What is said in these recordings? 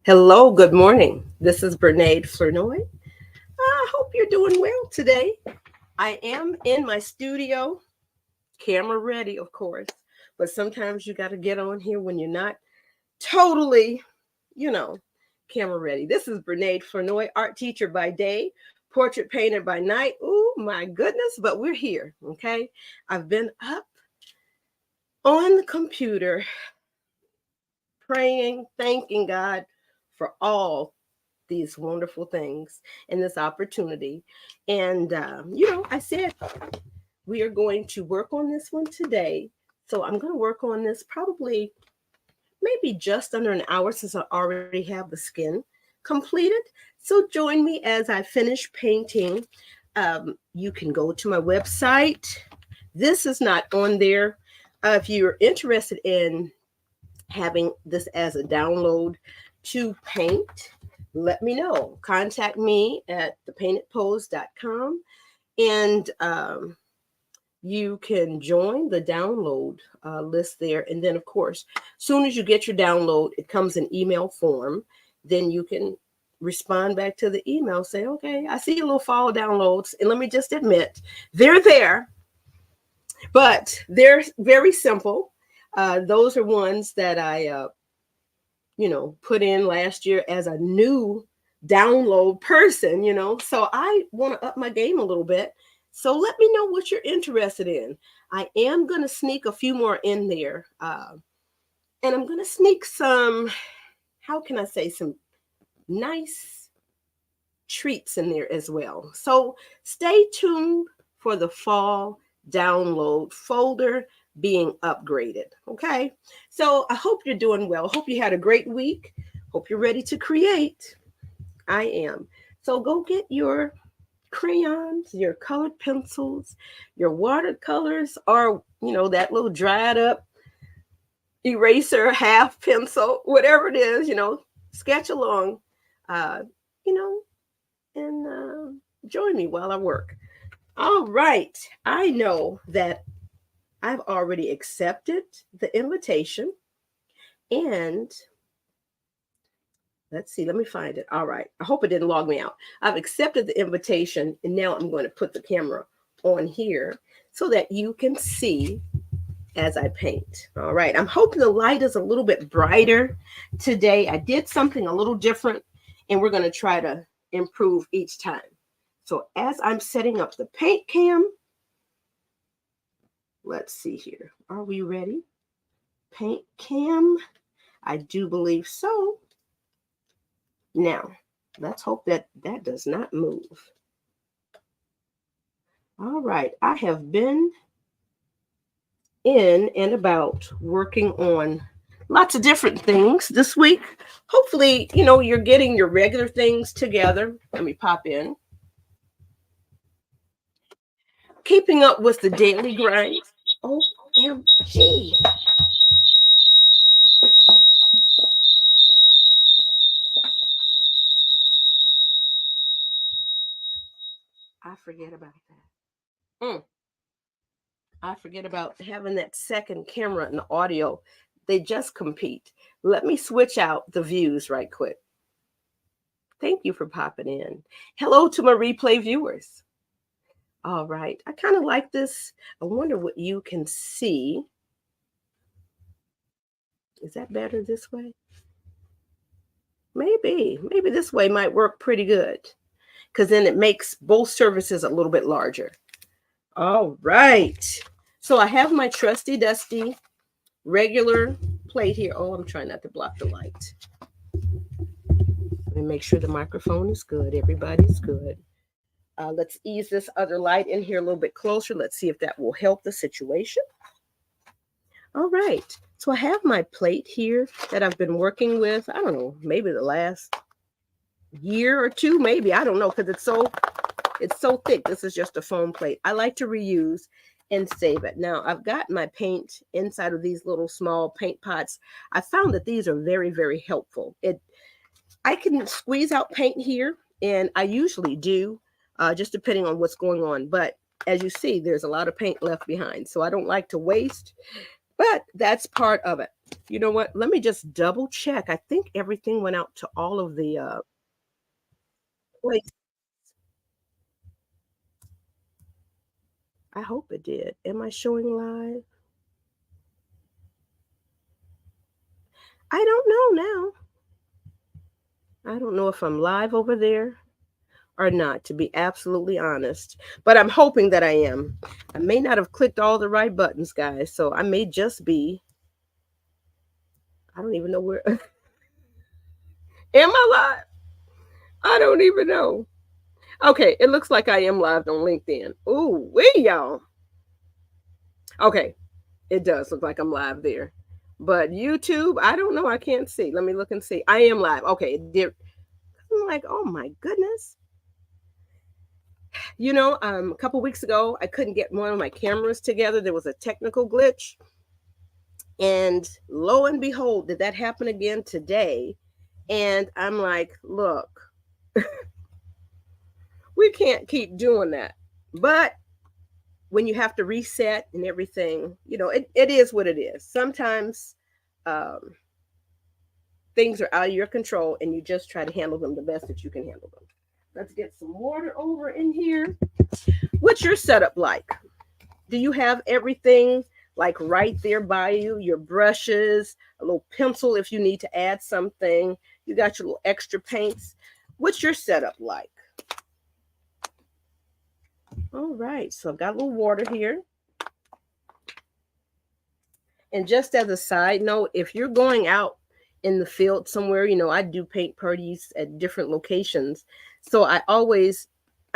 Hello, good morning. This is Bernade Flournoy. I hope you're doing well today. I am in my studio, camera ready, of course, but sometimes you got to get on here when you're not totally, you know, camera ready. This is Bernade Flournoy, art teacher by day, portrait painter by night. Oh my goodness, but we're here, okay? I've been up on the computer praying, thanking God for all these wonderful things and this opportunity. And, I said we are going to work on this one today. So I'm going to work on this probably maybe just under an hour since I already have the skin completed. So join me as I finish painting. You can go to my website. This is not on there. If you're interested in having this as a download to paint, let me know. Contact me at thepaintedpose.com and you can join the download list there. And then, of course, soon as you get your download, it comes in email form. Then you can respond back to the email, say, okay, I see your little fall downloads. And let me just admit, they're there, but they're very simple. Those are ones that I put in last year as a new download person, So I want to up my game a little bit. So let me know what you're interested in. I am going to sneak a few more in there. And I'm going to sneak some, how can I say, some nice treats in there as well. So stay tuned for the fall download folder being upgraded. Okay. So I hope you're doing well. Hope you had a great week. Hope you're ready to create. I am. So go get your crayons, your colored pencils, your watercolors, or, that little dried up eraser, half pencil, whatever it is, sketch along, uh, you know, and join me while I work. All right. I know that I've already accepted the invitation. And let's see, let me find it. All right. I hope it didn't log me out. I've accepted the invitation. And now I'm going to put the camera on here so that you can see as I paint. All right. I'm hoping the light is a little bit brighter today. I did something a little different, and we're going to try to improve each time. So as I'm setting up the paint cam, let's see here. Are we ready? Paint cam. I do believe so. Now, let's hope that that does not move. All right. I have been in and about working on lots of different things this week. Hopefully, you're getting your regular things together. Let me pop in. Keeping up with the daily grind. OMG. I forget about that. I forget about having that second camera and audio. They just compete. Let me switch out the views right quick. Thank you for popping in. Hello to my replay viewers. All right. I kind of like this. I wonder what you can see. Is that better this way? Maybe this way might work pretty good because then it makes both surfaces a little bit larger. All right. So I have my trusty dusty regular plate here. Oh, I'm trying not to block the light. Let me make sure the microphone is good. Everybody's good. Let's ease this other light in here a little bit closer. Let's see if that will help the situation. All right. So I have my plate here that I've been working with. I don't know, maybe the last year or two, maybe. I don't know, because it's so thick. This is just a foam plate. I like to reuse and save it. Now, I've got my paint inside of these little small paint pots. I found that these are very, very helpful. I can squeeze out paint here, and I usually do, just depending on what's going on. But as you see, there's a lot of paint left behind. So I don't like to waste, but that's part of it. You know what? Let me just double check. I think everything went out to all of the wait, I hope it did. Am I showing live? I don't know now. I don't know if I'm live over there or not, to be absolutely honest. But I'm hoping that I am. I may not have clicked all the right buttons, guys. So I may just be, I don't even know where. Am I live? I don't even know. Okay, it looks like I am live on LinkedIn. Ooh, y'all. Okay, it does look like I'm live there. But YouTube, I don't know. I can't see. Let me look and see. I am live. Okay, it did. I'm like, oh my goodness. A couple weeks ago, I couldn't get one of my cameras together. There was a technical glitch. And lo and behold, did that happen again today? And I'm like, look, we can't keep doing that. But when you have to reset and everything, it is what it is. Sometimes um, things are out of your control and you just try to handle them the best that you can handle them. Let's get some water over in here. What's your setup like? Do you have everything like right there by you? Your brushes, a little pencil if you need to add something. You got your little extra paints. What's your setup like? All right, so I've got a little water here. And just as a side note, if you're going out in the field somewhere, I do paint parties at different locations. So I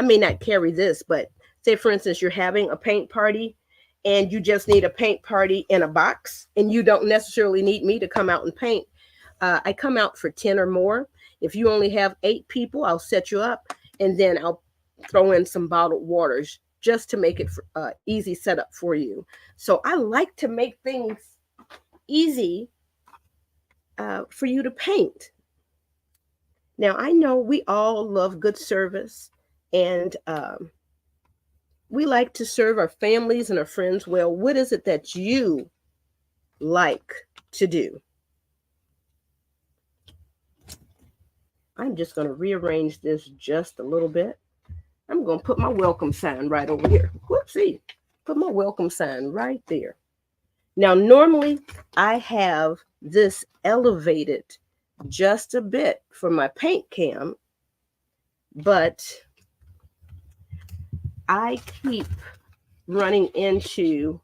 may not carry this, but say for instance, you're having a paint party and you just need a paint party in a box and you don't necessarily need me to come out and paint. I come out for 10 or more. If you only have 8 people, I'll set you up and then I'll throw in some bottled waters just to make it easy setup for you. So I like to make things easy for you to paint. Now, I know we all love good service and we like to serve our families and our friends well. What is it that you like to do? I'm just going to rearrange this just a little bit. I'm going to put my welcome sign right over here. Whoopsie. Put my welcome sign right there. Now, normally I have this elevated just a bit for my paint cam, but I keep running into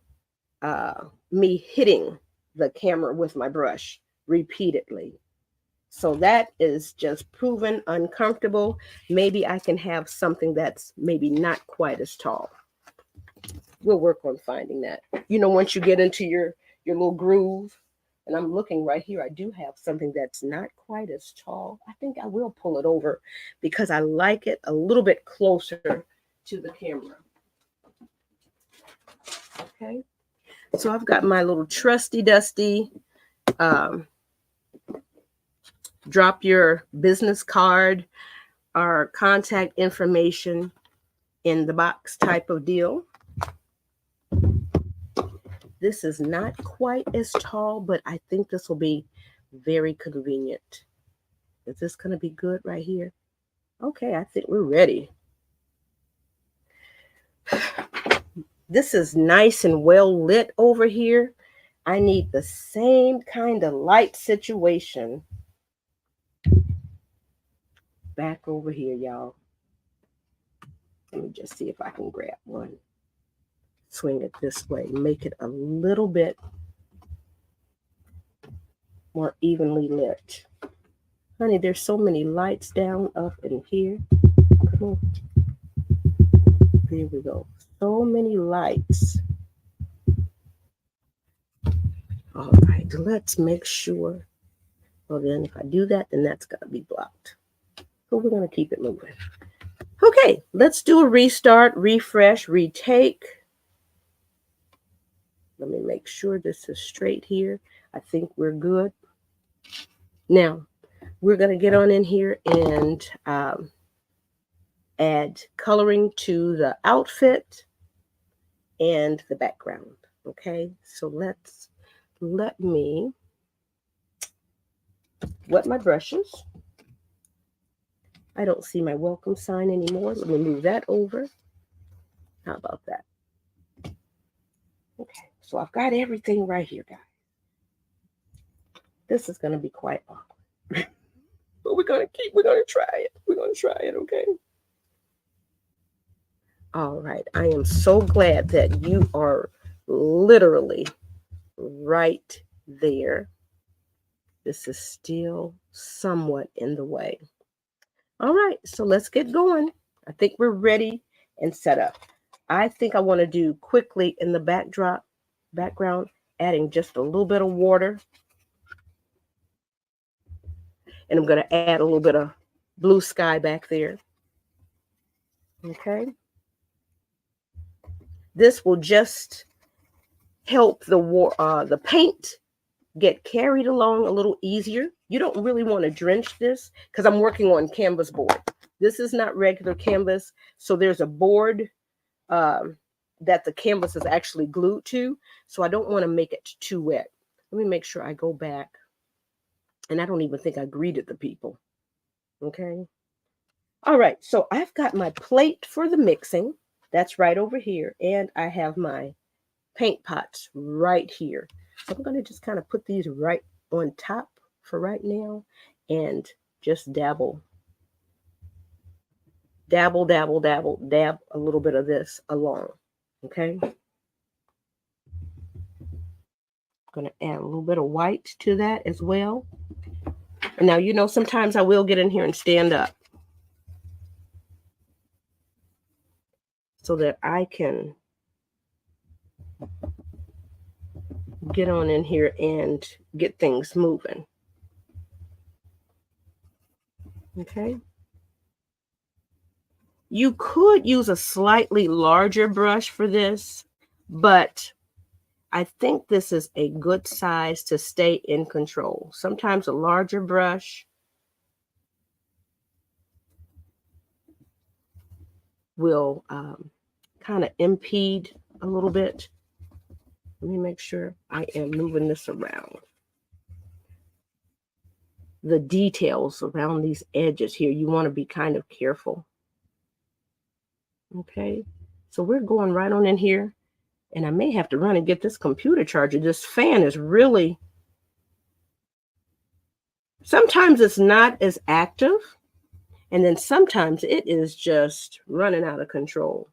me hitting the camera with my brush repeatedly. So that is just proven uncomfortable. Maybe I can have something that's maybe not quite as tall. We'll work on finding that. Once you get into your little groove, and I'm looking right here, I do have something that's not quite as tall. I think I will pull it over because I like it a little bit closer to the camera. Okay. So I've got my little trusty dusty drop your business card or contact information in the box type of deal. This is not quite as tall, but I think this will be very convenient. Is this going to be good right here? Okay, I think we're ready. This is nice and well lit over here. I need the same kind of light situation back over here, y'all. Let me just see if I can grab one. Swing it this way, make it a little bit more evenly lit. Honey, there's so many lights down up in here. Come on. There we go. So many lights. All right, let's make sure. Well, then if I do that, then that's got to be blocked. So we're going to keep it moving. Okay, let's do a restart, refresh, retake. Let me make sure this is straight here. I think we're good. Now, we're going to get on in here and add coloring to the outfit and the background. Okay, so let me wet my brushes. I don't see my welcome sign anymore. Let me move that over. How about that? Okay, so I've got everything right here, guys. This is going to be quite awkward. But we're going to try it. We're going to try it, okay? All right. I am so glad that you are literally right there. This is still somewhat in the way. All right, so let's get going. I think we're ready and set up. I think I want to do quickly in the background, adding just a little bit of water. And I'm going to add a little bit of blue sky back there. Okay. This will just help the paint get carried along a little easier. You don't really want to drench this because I'm working on canvas board. This is not regular canvas. So there's a board that the canvas is actually glued to. So I don't want to make it too wet. Let me make sure I go back. And I don't even think I greeted the people. Okay. All right. So I've got my plate for the mixing. That's right over here. And I have my paint pots right here. So I'm going to just kind of put these right on top for right now and just dab a little bit of this along. Okay. I'm going to add a little bit of white to that as well. And now, you know, sometimes I will get in here and stand up so that I can get on in here and get things moving. Okay. You could use a slightly larger brush for this, but I think this is a good size to stay in control. Sometimes a larger brush will kind of impede a little bit. Let me make sure I am moving this around. The details around these edges here, you want to be kind of careful. Okay, so we're going right on in here. And I may have to run and get this computer charger. This fan is really, sometimes it's not as active. And then sometimes it is just running out of control.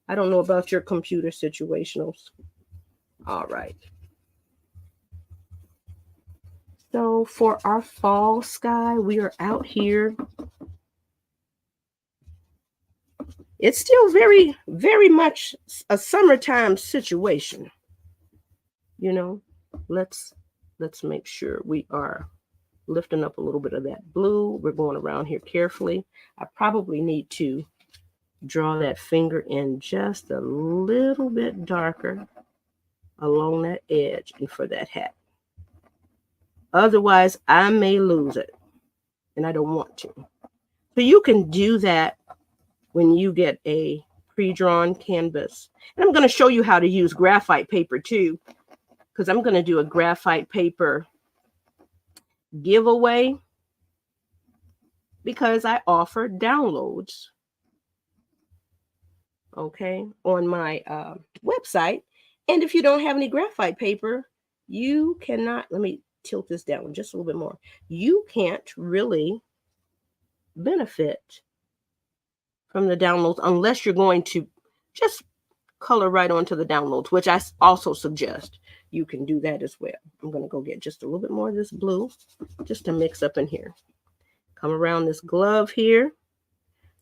I don't know about your computer situationals. All right. So for our fall sky, we are out here. It's still very, very much a summertime situation. You know, let's make sure we are lifting up a little bit of that blue. We're going around here carefully. I probably need to draw that finger in just a little bit darker along that edge and for that hat. Otherwise, I may lose it, and I don't want to. So you can do that when you get a pre-drawn canvas. And I'm going to show you how to use graphite paper too, because I'm going to do a graphite paper giveaway because I offer downloads, okay, on my website. And if you don't have any graphite paper, you cannot, let me tilt this down just a little bit more. You can't really benefit from the downloads unless you're going to just color right onto the downloads, which I also suggest. You can do that as well. I'm going to go get just a little bit more of this blue just to mix up in here. Come around this glove here.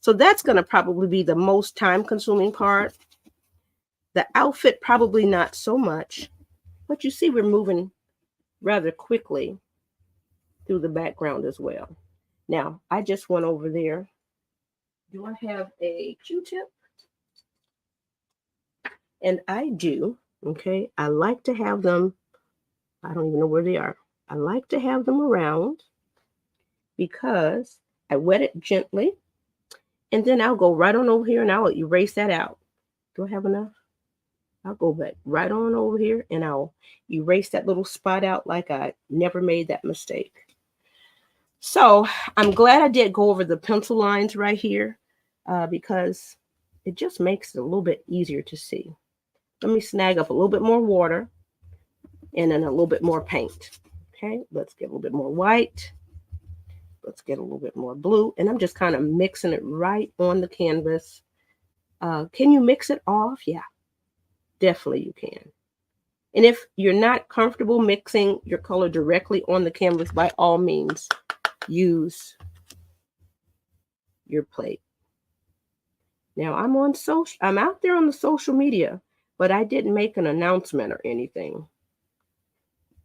So that's going to probably be the most time-consuming part. The outfit, probably not so much. But you see we're moving rather quickly through the background as well. Now, I just went over there. Do I have a Q-tip? And I do, okay? I like to have them, I don't even know where they are. I like to have them around because I wet it gently. And then I'll go right on over here and I'll erase that out. Do I have enough? I'll go back right on over here and I'll erase that little spot out like I never made that mistake. So I'm glad I did go over the pencil lines right here because it just makes it a little bit easier to see. Let me snag up a little bit more water and then a little bit more paint. Okay, let's get a little bit more white. Let's get a little bit more blue. And I'm just kind of mixing it right on the canvas. Can you mix it off? Yeah, definitely you can. And if you're not comfortable mixing your color directly on the canvas, by all means, use your plate. Now I'm out there on the social media, but I didn't make an announcement or anything.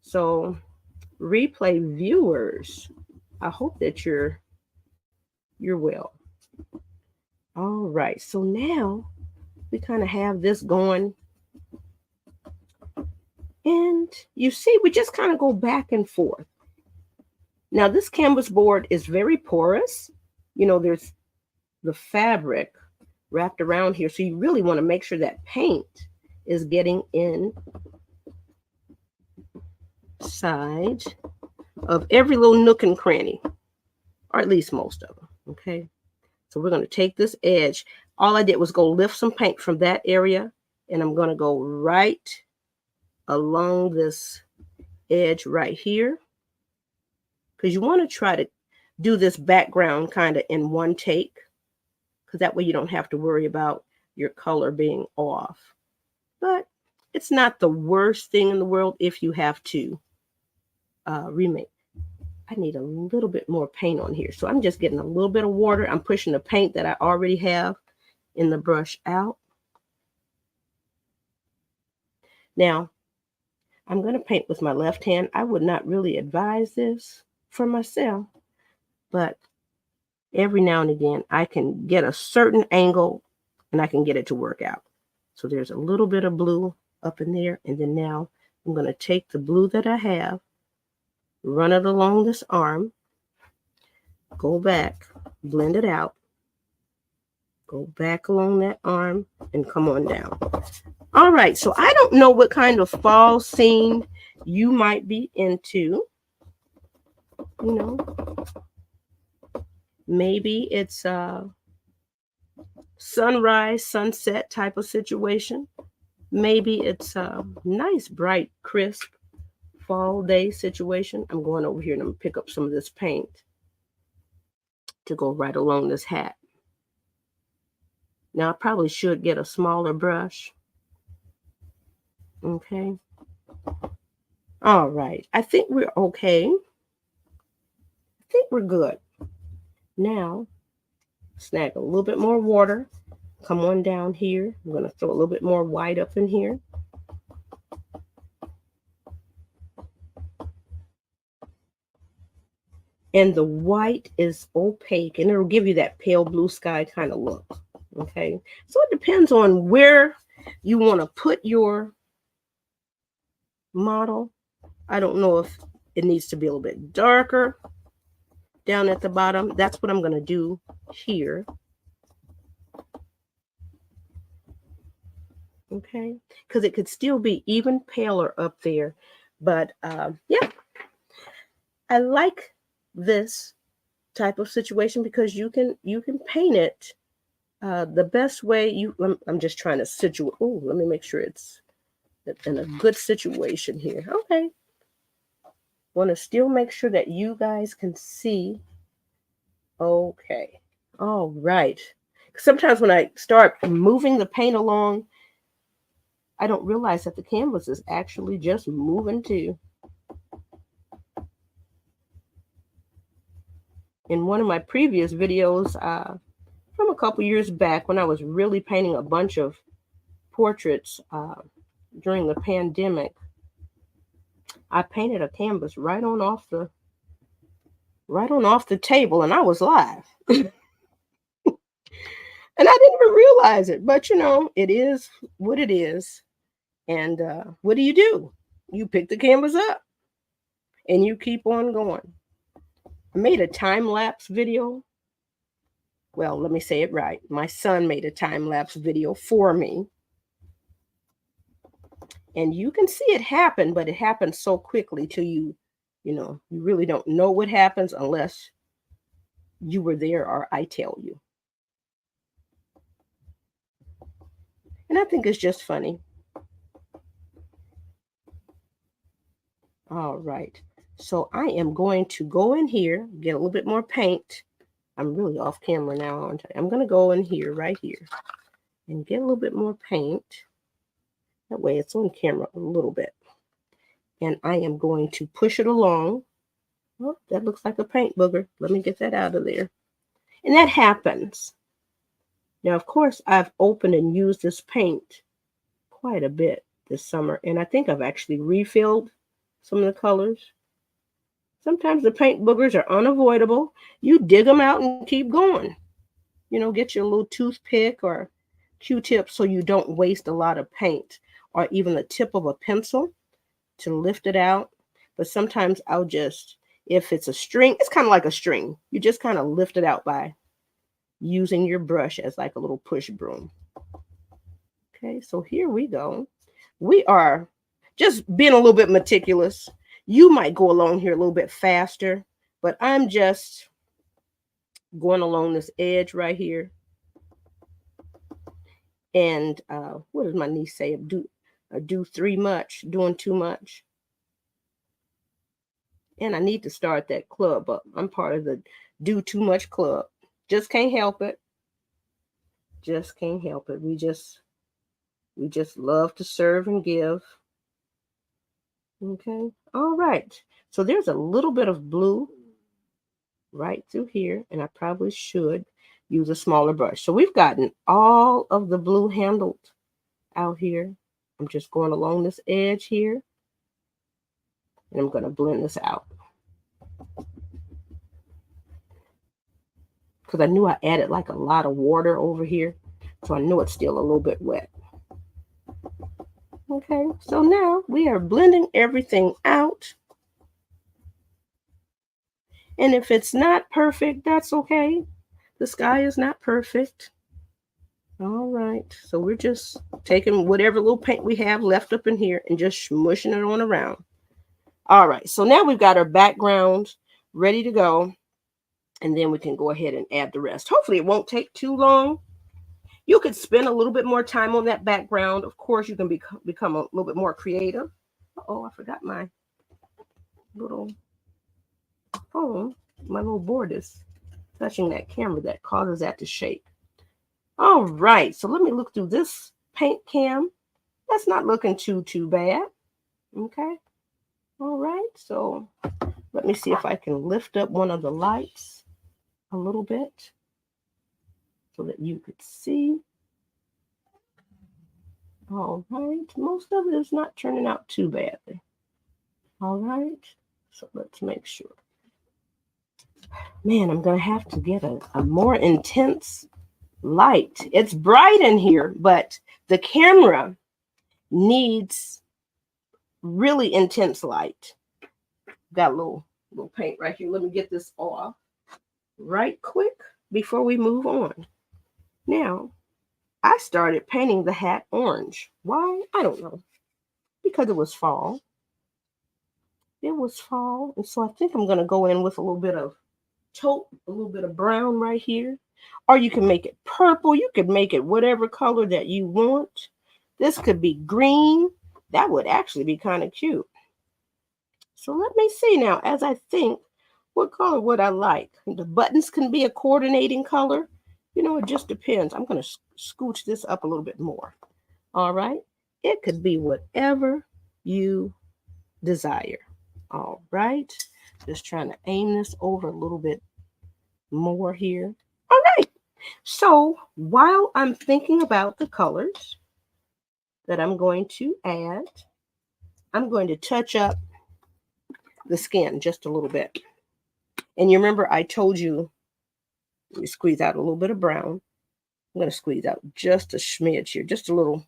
So replay viewers, I hope that you're well. All right, so now we kind of have this going. And you see, we just kind of go back and forth. Now, this canvas board is very porous. You know, there's the fabric wrapped around here. So you really want to make sure that paint is getting inside of every little nook and cranny, or at least most of them. Okay. So we're going to take this edge. All I did was go lift some paint from that area, and I'm going to go right along this edge right here, because you want to try to do this background kind of in one take, because that way you don't have to worry about your color being off. But it's not the worst thing in the world if you have to remake. I need a little bit more paint on here. So I'm just getting a little bit of water. I'm pushing the paint that I already have in the brush out. Now, I'm going to paint with my left hand. I would not really advise this for myself, but every now and again, I can get a certain angle and I can get it to work out. So there's a little bit of blue up in there. And then now I'm going to take the blue that I have, run it along this arm, go back, blend it out, go back along that arm, and come on down. All right, so I don't know what kind of fall scene you might be into. You know, maybe it's a sunrise, sunset type of situation. Maybe it's a nice, bright, crisp fall day situation. I'm going over here and I'm going to pick up some of this paint to go right along this hat. Now, I probably should get a smaller brush. Okay. All right. I think we're okay. I think we're good. Now, snag a little bit more water. Come on down here. I'm going to throw a little bit more white up in here. And the white is opaque, and it'll give you that pale blue sky kind of look. Okay. So it depends on where you want to put your model. I don't know if it needs to be a little bit darker down at the bottom. That's what I'm going to do here. Okay, because it could still be even paler up there. But yeah, I like this type of situation because you can paint it the best way. I'm just trying to situate. Oh, let me make sure it's in a good situation here. Okay. Want to still make sure that you guys can see. Okay. All right. Sometimes when I start moving the paint along, I don't realize that the canvas is actually just moving too. In one of my previous videos from a couple years back, when I was really painting a bunch of portraits during the pandemic, I painted a canvas right on off the table, and I was live. And I didn't even realize it, but you know, it is what it is. And what do? You pick the canvas up and you keep on going. I made a time-lapse video. Well, let me say it right. My son made a time-lapse video for me. And you can see it happen, but it happens so quickly till you You know, you really don't know what happens unless you were there or I tell you. And I think it's just funny. All right. So I am going to go in here, get a little bit more paint. I'm really off camera now, aren't I? I'm going to go in here, right here, and get a little bit more paint. That way it's on camera a little bit. And I am going to push it along. Oh, that looks like a paint booger. Let me get that out of there. And that happens. Now, of course, I've opened and used this paint quite a bit this summer. And I think I've actually refilled some of the colors. Sometimes the paint boogers are unavoidable. You dig them out and keep going. You know, get your little toothpick or Q-tip so you don't waste a lot of paint, or even the tip of a pencil to lift it out. But sometimes I'll just, if it's a string, it's kind of like a string. You just kind of lift it out by using your brush as like a little push broom. Okay, so here we go. We are just being a little bit meticulous. You might go along here a little bit faster, but I'm just going along this edge right here. And what does my niece say? Do doing too much. And I need to start that club up. I'm part of the do too much club. Just can't help it. Just can't help it. We just love to serve and give. Okay. All right. So there's a little bit of blue right through here, and I probably should use a smaller brush. So we've gotten all of the blue handled out here. I'm just going along this edge here, and I'm going to blend this out. Because I knew I added like a lot of water over here, so I know it's still a little bit wet. Okay, so now we are blending everything out. And if it's not perfect, that's okay. The sky is not perfect. All right, so we're just taking whatever little paint we have left up in here and just smushing it on around. All right, so now we've got our background ready to go. And then we can go ahead and add the rest. Hopefully it won't take too long. You could spend a little bit more time on that background. Of course, you can become a little bit more creative. Oh, I forgot my little phone. My little board is touching that camera. That causes that to shake. All right, so let me look through this paint cam. That's not looking too bad. Okay. All right, so let me see if I can lift up one of the lights a little bit so that you could see. All right, most of it is not turning out too badly. All right, so let's make sure. Man, I'm gonna have to get a more intense light. It's bright in here, but the camera needs really intense light. Got a little paint right here. Let me get this off right quick before we move on. Now, I started painting the hat orange. Why? I don't know. Because it was fall. It was fall. And so I think I'm going to go in with a little bit of taupe, a little bit of brown right here. Or you can make it purple. You could make it whatever color that you want. This could be green. That would actually be kind of cute. So let me see now, as I think, what color would I like? The buttons can be a coordinating color. You know, it just depends. I'm going to scooch this up a little bit more. All right. It could be whatever you desire. All right. Just trying to aim this over a little bit more here. All right. So while I'm thinking about the colors that I'm going to add, I'm going to touch up the skin just a little bit. And you remember I told you, let me squeeze out a little bit of brown. I'm going to squeeze out just a smidge here, just a little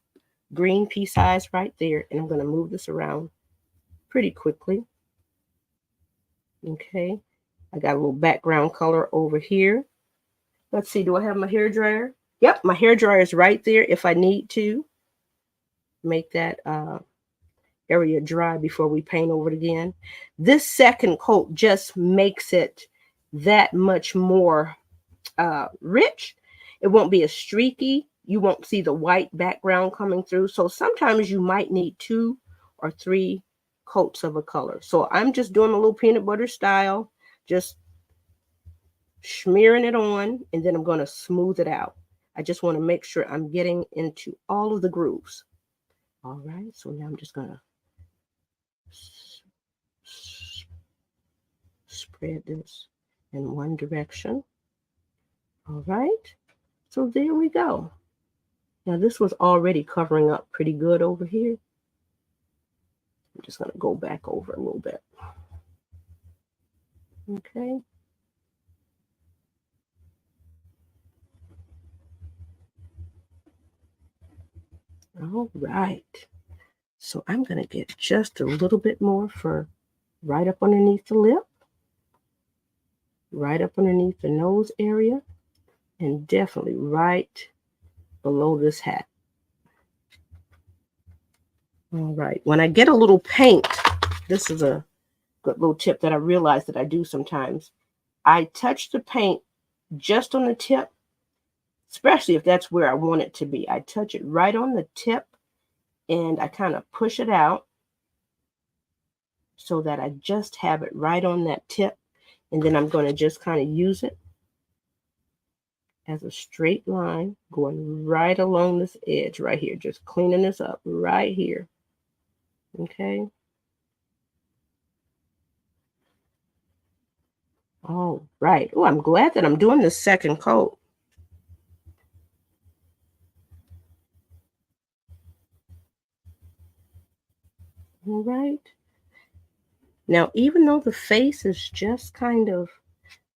green pea size right there. And I'm going to move this around pretty quickly. Okay. I got a little background color over here. Let's see, do I have my hair dryer? Yep, my hair dryer is right there if I need to make that area dry before we paint over it again. This second coat just makes it that much more rich. It won't be as streaky. You won't see the white background coming through. So sometimes you might need 2 or 3 coats of a color. So I'm just doing a little peanut butter style, just smearing it on, and then I'm going to smooth it out. I just want to make sure I'm getting into all of the grooves. All right, so now I'm just going to spread this in one direction. All right, so there we go. Now this was already covering up pretty good over here. I'm just going to go back over a little bit. Okay. All right. So I'm going to get just a little bit more for right up underneath the lip, right up underneath the nose area, and definitely right below this hat. All right. When I get a little paint, this is a good little tip that I realize that I do sometimes. I touch the paint just on the tip, especially if that's where I want it to be. I touch it right on the tip and I kind of push it out so that I just have it right on that tip. And then I'm going to just kind of use it as a straight line going right along this edge right here, just cleaning this up right here. Okay. All right. Oh, I'm glad that I'm doing the second coat. All right. Now, even though the face is just kind of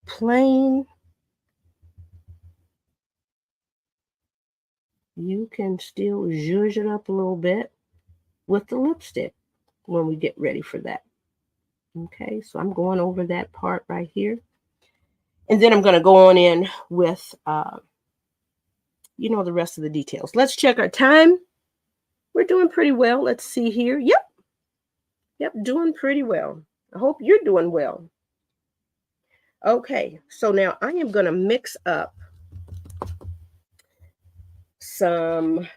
plain, you can still zhuzh it up a little bit with the lipstick when we get ready for that. Okay, so I'm going over that part right here. And then I'm going to go on in with, the rest of the details. Let's check our time. We're doing pretty well. Let's see here. Yep, doing pretty well. I hope you're doing well. Okay, so now I am going to mix up some, what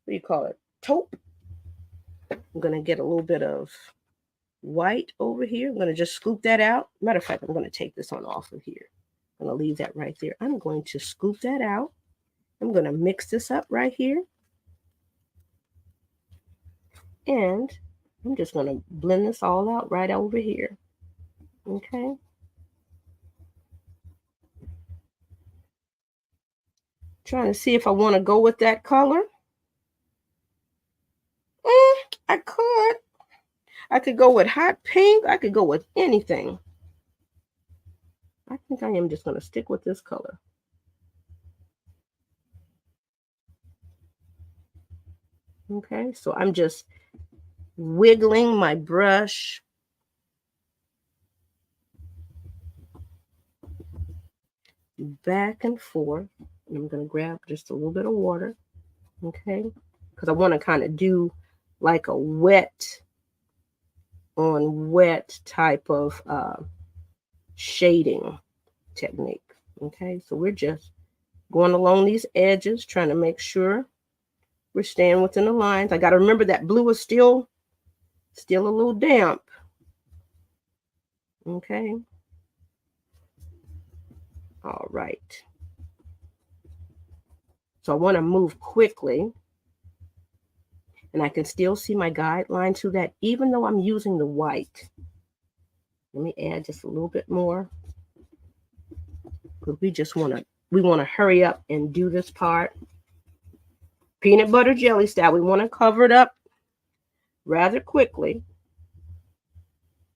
do you call it? Taupe. I'm going to get a little bit of white over here. I'm going to just scoop that out. Matter of fact, I'm going to take this on off of here. I'm going to leave that right there. I'm going to scoop that out. I'm going to mix this up right here. And I'm just going to blend this all out right over here. Okay. Trying to see if I want to go with that color. I could. I could go with hot pink. I could go with anything. I think I am just going to stick with this color. Okay, so I'm just wiggling my brush back and forth. And I'm going to grab just a little bit of water, okay? Because I want to kind of do like a wet on wet type of shading technique, okay? So we're just going along these edges, trying to make sure we're staying within the lines. I got to remember that blue is still a little damp, okay? All right. So I want to move quickly. And I can still see my guideline to that, even though I'm using the white. Let me add just a little bit more. Because we want to hurry up and do this part. Peanut butter jelly style. We want to cover it up rather quickly.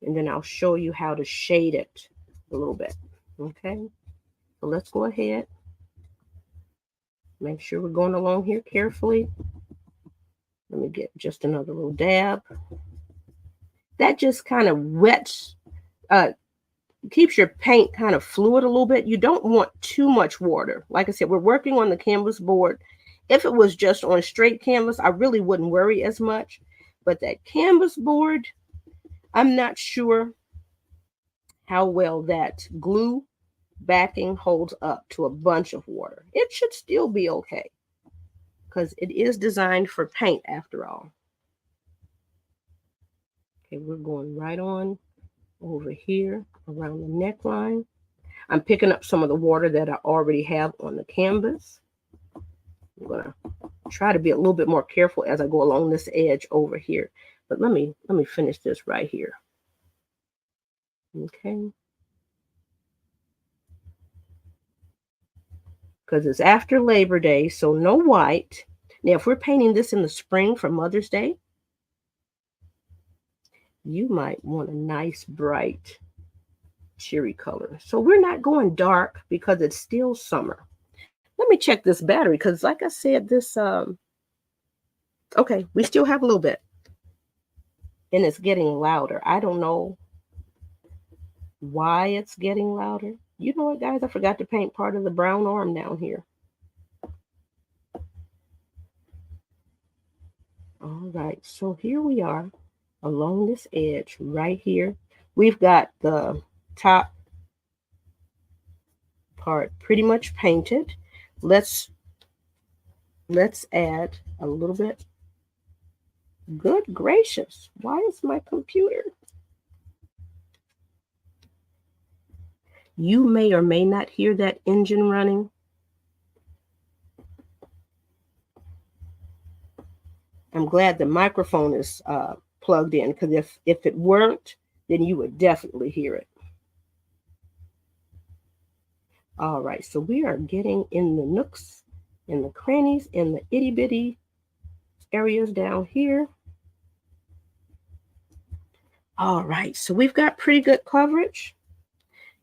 And then I'll show you how to shade it a little bit. Okay. So let's go ahead. Make sure we're going along here carefully. Let me get just another little dab. That just kind of wets, keeps your paint kind of fluid a little bit. You don't want too much water. Like I said, we're working on the canvas board. If it was just on straight canvas, I really wouldn't worry as much. But that canvas board, I'm not sure how well that glue backing holds up to a bunch of water. It should still be okay because it is designed for paint after all. Okay, we're going right on over here around the neckline. I'm picking up some of the water that I already have on the canvas. I'm gonna try to be a little bit more careful as I go along this edge over here. But let me finish this right here. Okay. Because it's after Labor Day, so no white. Now, if we're painting this in the spring for Mother's Day, you might want a nice bright cherry color. So we're not going dark because it's still summer. Let me check this battery because like I said, this, okay, we still have a little bit. And it's getting louder. I don't know why it's getting louder. You know what, guys? I forgot to paint part of the brown arm down here. All right, so here we are along this edge right here. We've got the top part pretty much painted. Let's add a little bit. Good gracious, why is my computer? You may or may not hear that engine running. I'm glad the microphone is plugged in because if it weren't, then you would definitely hear it. All right, so we are getting in the nooks and the crannies and the itty bitty areas down here. All right, so we've got pretty good coverage.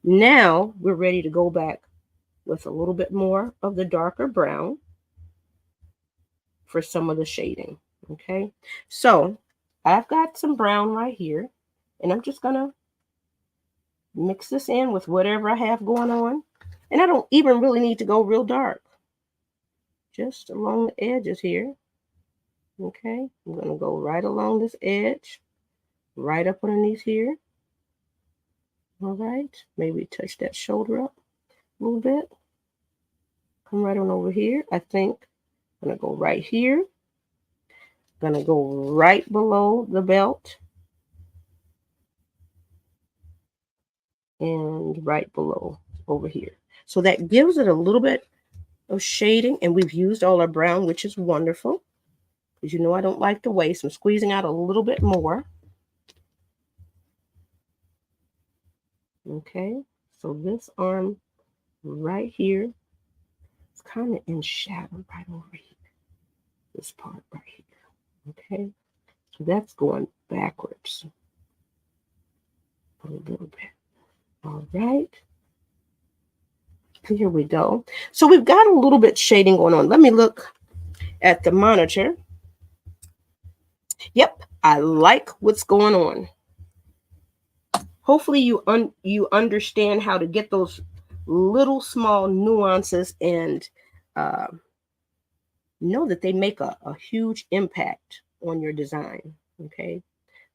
Now we're ready to go back with a little bit more of the darker brown for some of the shading. Okay, so I've got some brown right here, and I'm just gonna mix this in with whatever I have going on. And I don't even really need to go real dark, just along the edges here. Okay, I'm gonna go right along this edge, right up underneath here. All right, maybe touch that shoulder up a little bit. Come right on over here. I think I'm gonna go right here. Gonna go right below the belt and right below over here. So that gives it a little bit of shading, and we've used all our brown, which is wonderful. Because you know I don't like to waste. I'm squeezing out a little bit more. Okay, so this arm right here, it's kind of in shadow right over here. This part right here. Okay, so that's going backwards a little bit. All right. Here we go. So we've got a little bit shading going on. Let me look at the monitor. Yep, I like what's going on. Hopefully you understand how to get those little small nuances and know that they make a huge impact on your design. Okay.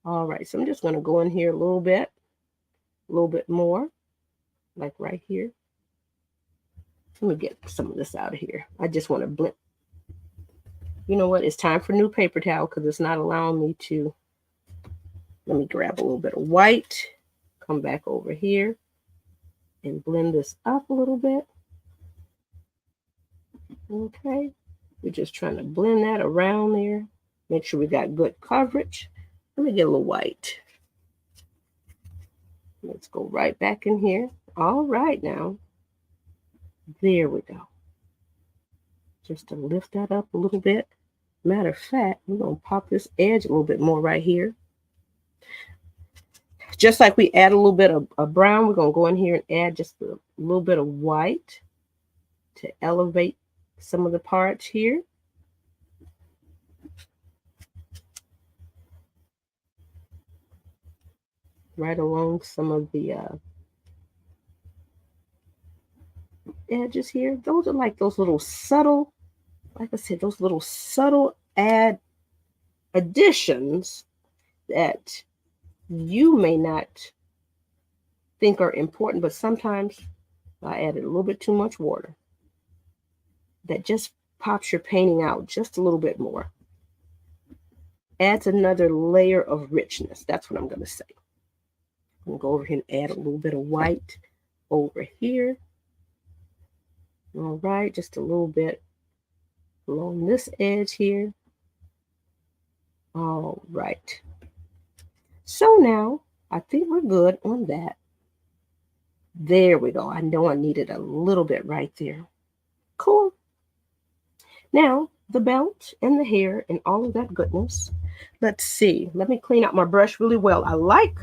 All right. So I'm just going to go in here a little bit more, like right here. Let me get some of this out of here. I just want to blend. You know what? It's time for new paper towel because it's not allowing me to. Let me grab a little bit of white, come back over here and blend this up a little bit. Okay. We're just trying to blend that around there. Make sure we got good coverage. Let me get a little white. Let's go right back in here. All right now. There we go. Just to lift that up a little bit. Matter of fact, we're going to pop this edge a little bit more right here. Just like we add a little bit of brown, we're going to go in here and add just a little bit of white to elevate some of the parts here. Right along some of the edges here. Those are like those little subtle, like I said, those little subtle add additions that you may not think are important, but sometimes I added a little bit too much water. That just pops your painting out just a little bit more. Adds another layer of richness. That's what I'm going to say. I'm going to go over here and add a little bit of white over here. All right, just a little bit along this edge here. All right. So now I think we're good on that. There we go. I know I needed a little bit right there. Cool. Now the belt and the hair and all of that goodness. Let's see. Let me clean out my brush really well. I like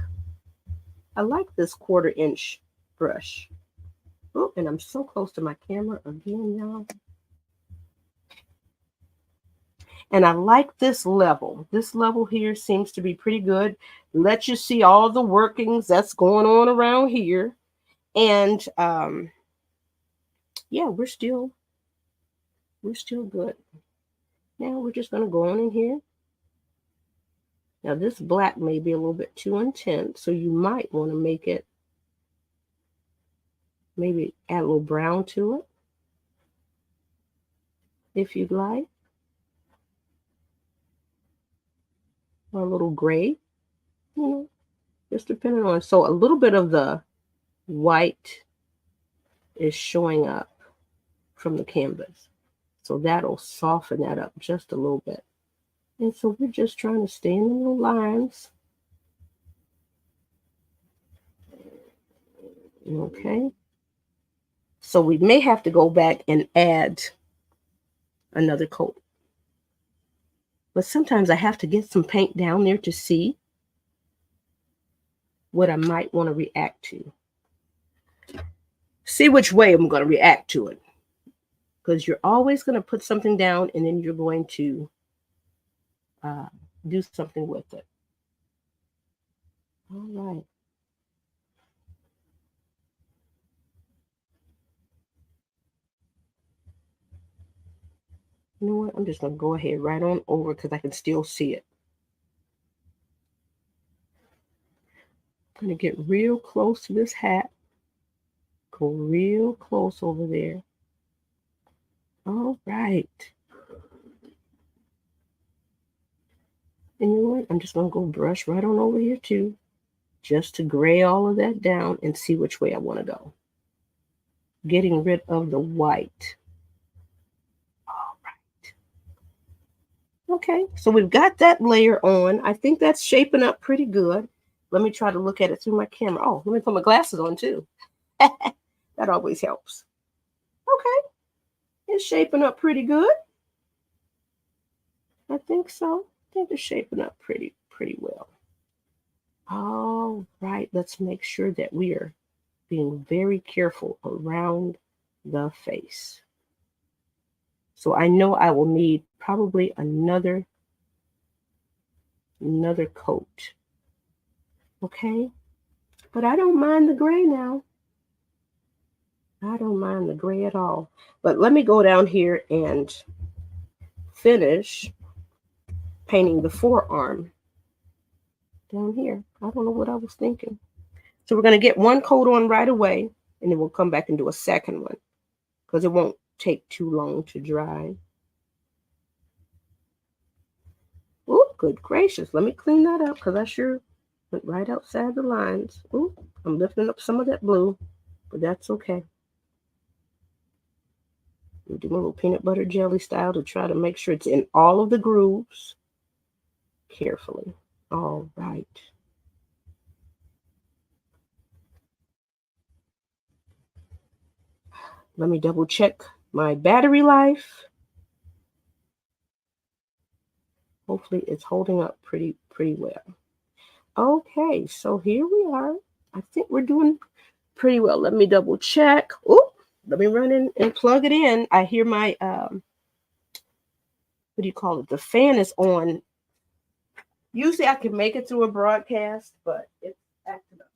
this 1/4 inch brush. Oh, and I'm so close to my camera again, y'all. And I like this level. This level here seems to be pretty good. Let you see all the workings that's going on around here. And yeah, we're still good. Now we're just going to go on in here. Now this black may be a little bit too intense, so you might want to make it, maybe add a little brown to it, if you'd like. Or a little gray, you know, just depending on. So a little bit of the white is showing up from the canvas. So that'll soften that up just a little bit. And so we're just trying to stay in the little lines. Okay. So we may have to go back and add another coat. But sometimes I have to get some paint down there to see what I might want to react to. See which way I'm going to react to it. Because you're always going to put something down and then you're going to do something with it. All right. You know what? I'm just going to go ahead right on over because I can still see it. I'm going to get real close to this hat. Go real close over there. All right. And you know what? I'm just going to go brush right on over here too, just to gray all of that down and see which way I want to go. Getting rid of the white. All right. Okay, so we've got that layer on. I think that's shaping up pretty good. Let me try to look at it through my camera. Oh, let me put my glasses on too. That always helps. Okay, it's shaping up pretty good. I think so. I think it's shaping up pretty well. All right, let's make sure that we are being very careful around the face. So I know I will need probably another coat. Okay, but I don't mind the gray now. I don't mind the gray at all. But let me go down here and finish painting the forearm down here. I don't know what I was thinking. So we're going to get one coat on right away, and then we'll come back and do a second one because it won't take too long to dry. Oh, good gracious. Let me clean that up because I sure went right outside the lines. Oh, I'm lifting up some of that blue, but that's okay. We'll do a little peanut butter jelly style to try to make sure it's in all of the grooves carefully. All right. Let me double check my battery life. Hopefully it's holding up pretty well. Okay, so here we are. I think we're doing pretty well. Let me double check. Oh, let me run in and plug it in. I hear my what do you call it? The fan is on. Usually I can make it through a broadcast, but it's acting up.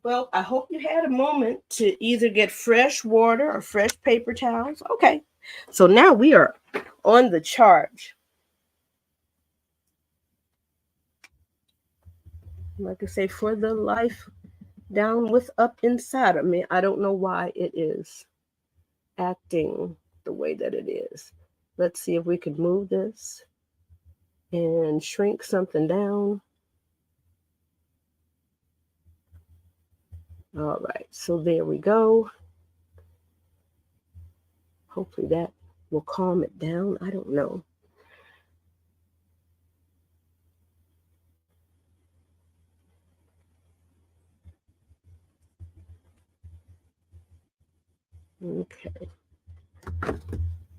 Well, I hope you had a moment to either get fresh water or fresh paper towels. Okay, so now we are on the charge. Like I say, for the life down with up inside of me, I don't know why it is acting the way that it is. Let's see if we could move this and shrink something down. All right, so there we go. Hopefully that will calm it down. I don't know. Okay.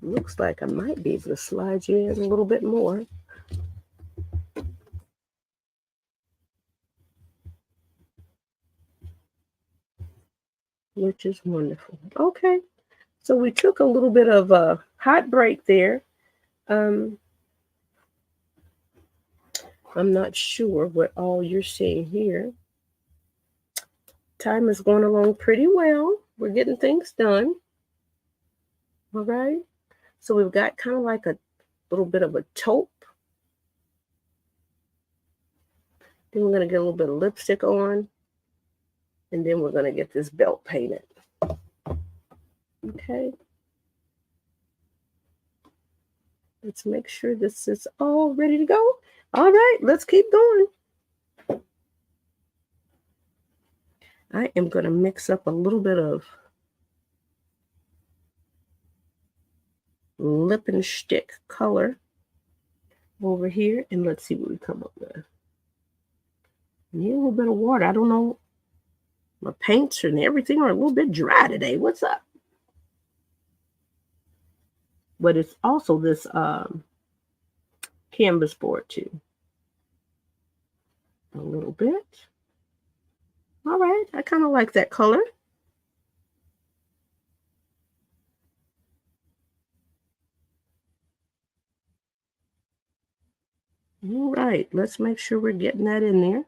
Looks like I might be able to slide you in a little bit more. Which is wonderful. Okay. So we took a little bit of a hot break there. Um, I'm not sure what all you're seeing here. Time is going along pretty well. We're getting things done. All right. So we've got kind of like a little bit of a taupe. Then we're going to get a little bit of lipstick on. And then we're going to get this belt painted. Okay. Let's make sure this is all ready to go. All right, let's keep going. I am going to mix up a little bit of lipstick color over here, and let's see what we come up with. Need a little bit of water. I don't know. My paints and everything are a little bit dry today. What's up? But it's also this canvas board too. A little bit. All right, I kind of like that color. All right, let's make sure we're getting that in there.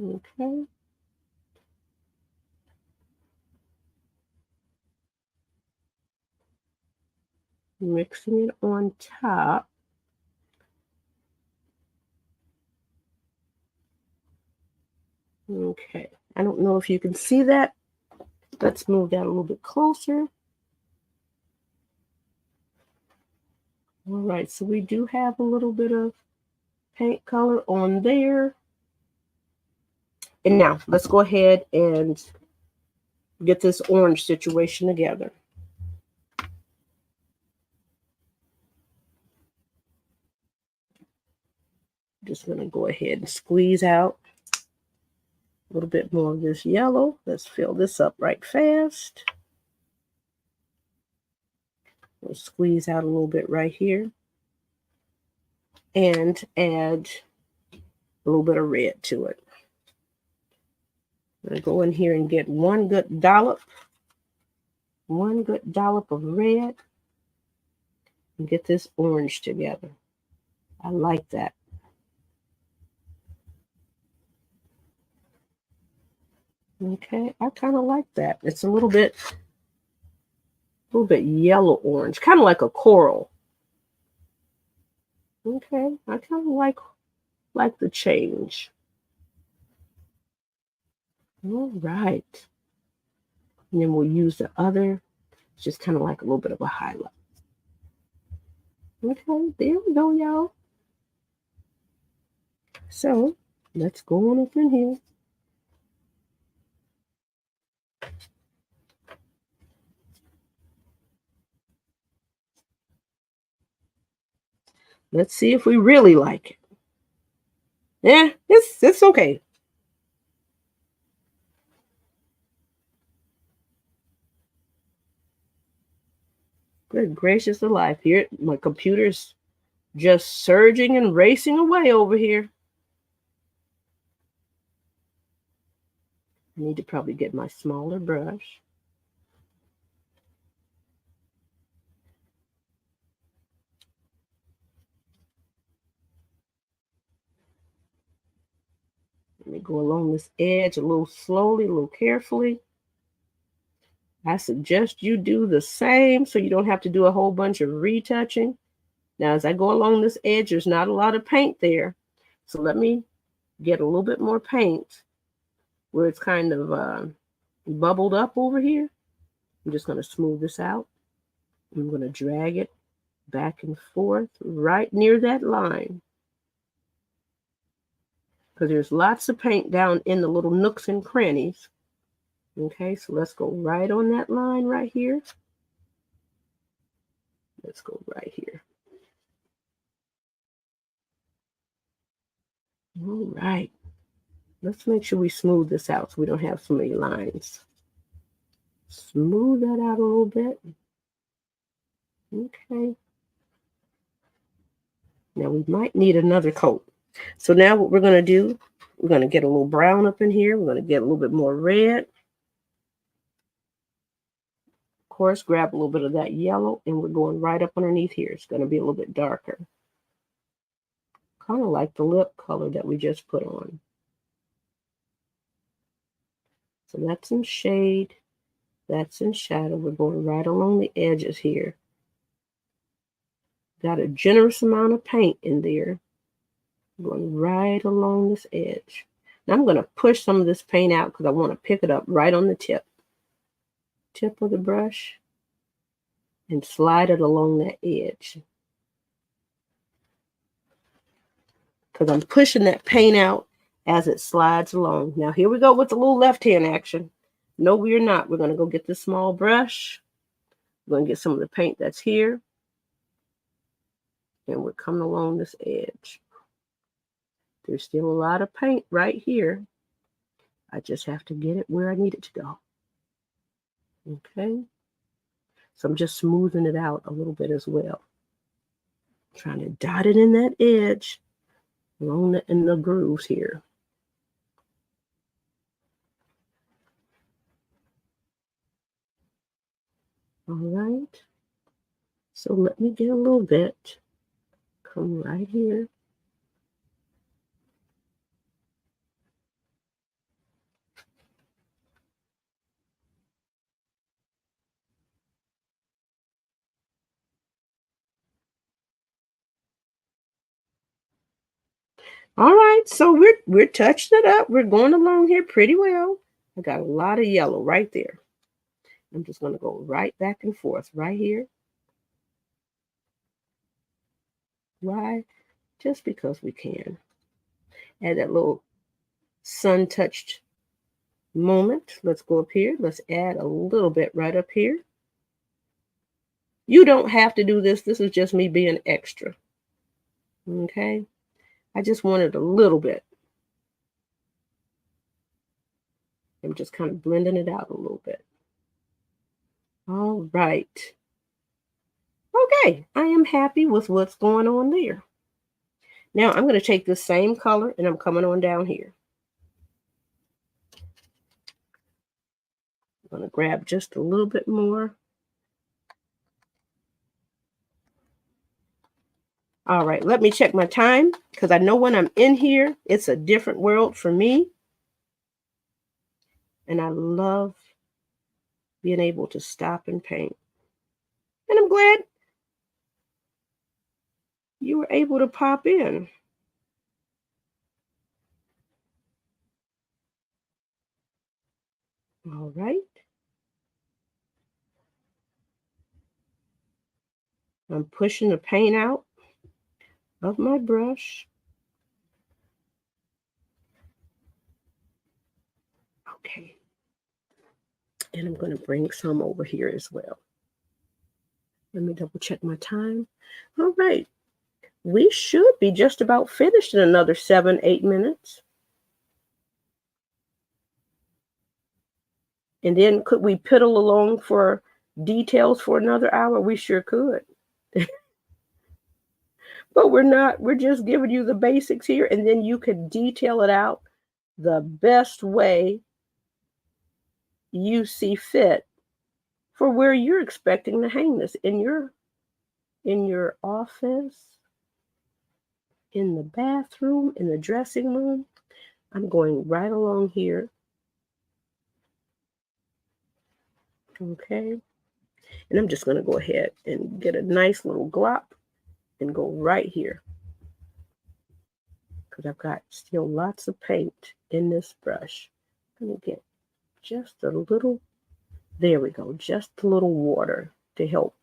Okay. Mixing it on top. Okay, I don't know if you can see that. Let's move that a little bit closer. All right, so we do have a little bit of paint color on there. And now let's go ahead and get this orange situation together. Just gonna go ahead and squeeze out a little bit more of this yellow. Let's fill this up right fast. We'll squeeze out a little bit right here and add a little bit of red to it. I'm gonna go in here and get one good dollop of red and get this orange together. I like that. Okay, I kind of like that. It's a little bit yellow orange, kind of like a coral. Okay, I kind of like the change. All right. And then we'll use the other, just kind of like a little bit of a highlight. Okay, there we go, y'all. So let's go on up in here. Let's see if we really like it. Yeah, it's okay. Good gracious alive. Here, my computer's just surging and racing away over here. I need to probably get my smaller brush. Let me go along this edge a little slowly, a little carefully. I suggest you do the same so you don't have to do a whole bunch of retouching. Now, as I go along this edge, there's not a lot of paint there. So let me get a little bit more paint where it's kind of bubbled up over here. I'm just going to smooth this out. I'm going to drag it back and forth right near that line, because there's lots of paint down in the little nooks and crannies. Okay, so let's go right on that line right here. Let's go right here. All right. Let's make sure we smooth this out so we don't have so many lines. Smooth that out a little bit. Okay. Now we might need another coat. So now what we're going to do, we're going to get a little brown up in here. We're going to get a little bit more red. Of course, grab a little bit of that yellow, and we're going right up underneath here. It's going to be a little bit darker. Kind of like the lip color that we just put on. So that's in shade. That's in shadow. We're going right along the edges here. Got a generous amount of paint in there. Going right along this edge. Now I'm going to push some of this paint out because I want to pick it up right on the tip of the brush and slide it along that edge. Because I'm pushing that paint out as it slides along. Now here we go with the little left hand action. No, we're not. We're going to go get this small brush. We're going to get some of the paint that's here. And we're coming along this edge. There's still a lot of paint right here. I just have to get it where I need it to go. Okay. So I'm just smoothing it out a little bit as well. Trying to dot it in that edge along in the grooves here. All right. So let me get a little bit. Come right here. All right, so we're touching it up. We're going along here pretty well. I got a lot of yellow right there. I'm just going to go right back and forth right here. Why? Just because we can. Add that little sun-touched moment. Let's go up here. Let's add a little bit right up here. You don't have to do this. This is just me being extra. Okay? I just wanted a little bit. I'm just kind of blending it out a little bit. All right. Okay, I am happy with what's going on there. Now I'm going to take this same color and I'm coming on down here. I'm going to grab just a little bit more. All right, let me check my time because I know when I'm in here, it's a different world for me. And I love being able to stop and paint. And I'm glad you were able to pop in. All right. I'm pushing the paint out of my brush. Okay. And I'm going to bring some over here as well. Let me double check my time. All right. We should be just about finished in another 7-8 minutes. And then could we piddle along for details for another hour? We sure could. But we're not. We're just giving you the basics here, and then you could detail it out the best way you see fit for where you're expecting to hang this in your office, in the bathroom, in the dressing room. I'm going right along here. Okay. And I'm just going to go ahead and get a nice little glop and go right here, because I've got still lots of paint in this brush. I'm going to get just a little, there we go, just a little water to help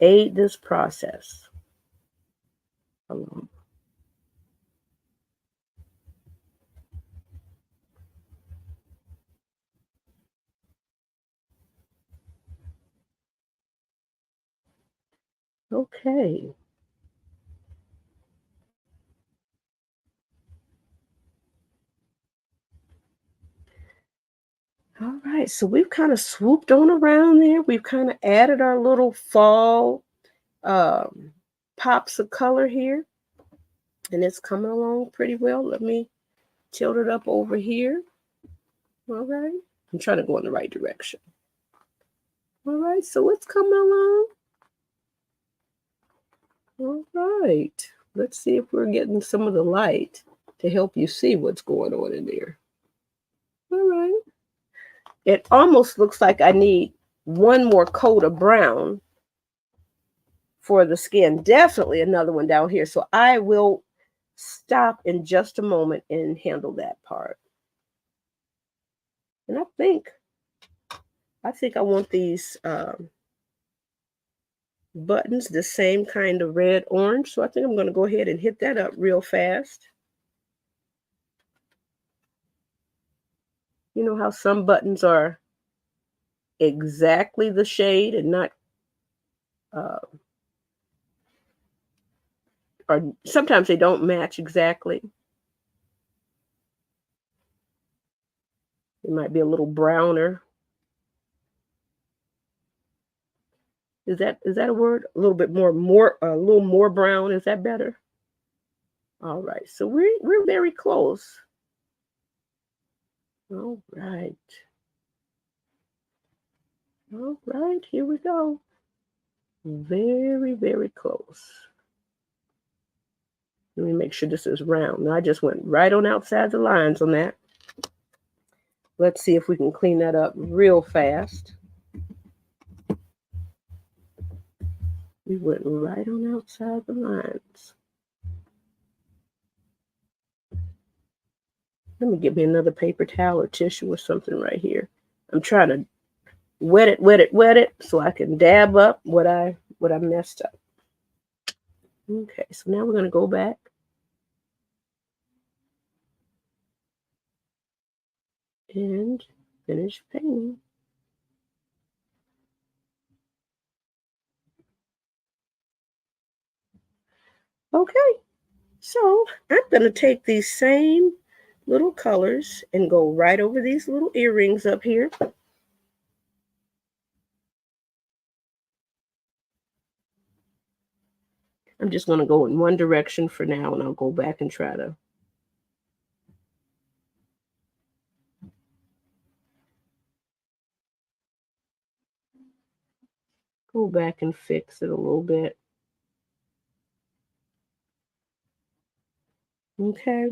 aid this process along. Okay. All right, so we've kind of swooped on around there. We've kind of added our little fall um, pops of color here, and it's coming along pretty well. Let me tilt it up over here. All right, I'm trying to go in the right direction. All right, so it's coming along. All right, let's see if we're getting some of the light to help you see what's going on in there. All right, it almost looks like I need one more coat of brown for the skin. Definitely another one down here. So I will stop in just a moment and handle that part. And I think I want these buttons the same kind of red orange. So I think I'm going to go ahead and hit that up real fast. You know how some buttons are exactly the shade and not or sometimes they don't match exactly. It might be a little browner. Is that a word? A little bit a little more brown. Is that better? All right. So we're very close. All right. All right, here we go. Very, very close. Let me make sure this is round. Now I just went right on outside the lines on that. Let's see if we can clean that up real fast. We went right on outside the lines. Let me get me another paper towel or tissue or something right here. I'm trying to wet it so I can dab up what I messed up. Okay, so now we're going to go back and finish painting. Okay, so I'm going to take these same little colors and go right over these little earrings up here. I'm just going to go in one direction for now, and I'll go back and try to go back and fix it a little bit. Okay.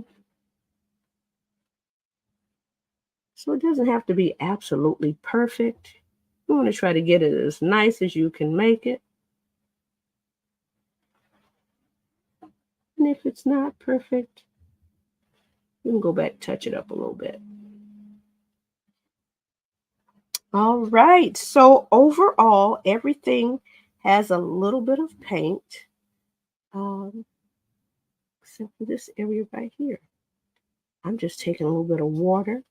So it doesn't have to be absolutely perfect. You want to try to get it as nice as you can make it. And if it's not perfect, you can go back, touch it up a little bit. All right. So overall, everything has a little bit of paint, except for this area right here. I'm just taking a little bit of water,